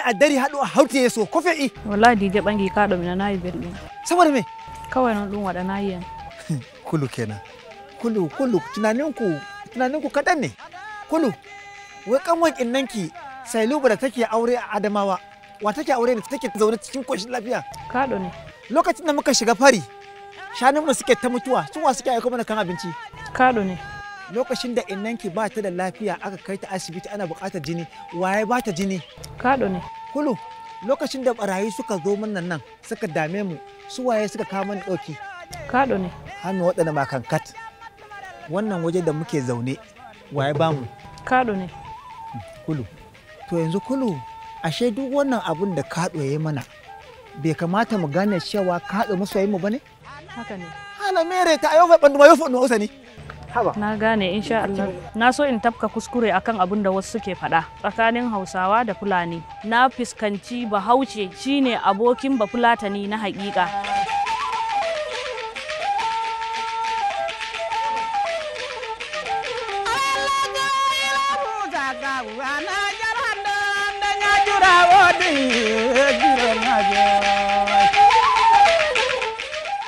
a dari haɗu a hauti yeso ko fe'i wallahi dije ɓangi kaɗo mina nayi belɗum saboda me kawai non ɗum waɗa nayi en kulu kenan kulu tunaninku kaɗan ne kulu wai kanwan innanki Sailuba da take aure a Adamawa wa take aure ne take zaune cikin koshin lafiya kaɗo ne lokacin da muka shiga fari shanunmu suke ta mutuwa su wa suke aiko mana kan abinci kaɗo ne lokacin da innanki ba ta da lafiya aka kai ta asibiti ana buƙatar jini waye ba ta jini kaɗo ne kulu lokacin da barayi suka zo mana nan suka dame mu su waye suka kawo mana ɗauki kaɗo ne hannu waɗanda makankat wannan waje da muke zaune waye ba mu kaɗo ne kulu to yanzu kulu ashe duk wannan abun da kaɗo ya yi mana bai kamata mu gane cewa kaɗo masoyin mu bane haka ne hala mere ta ayo fa bandu mayo fa no usani haba na gane insha Allah na so in tafka kuskure akan abin da wasu suke faɗa tsakanin Hausawa da Fulani na fuskanci Bahaushe shine abokin Bafulatani na haƙiƙa Jurawo di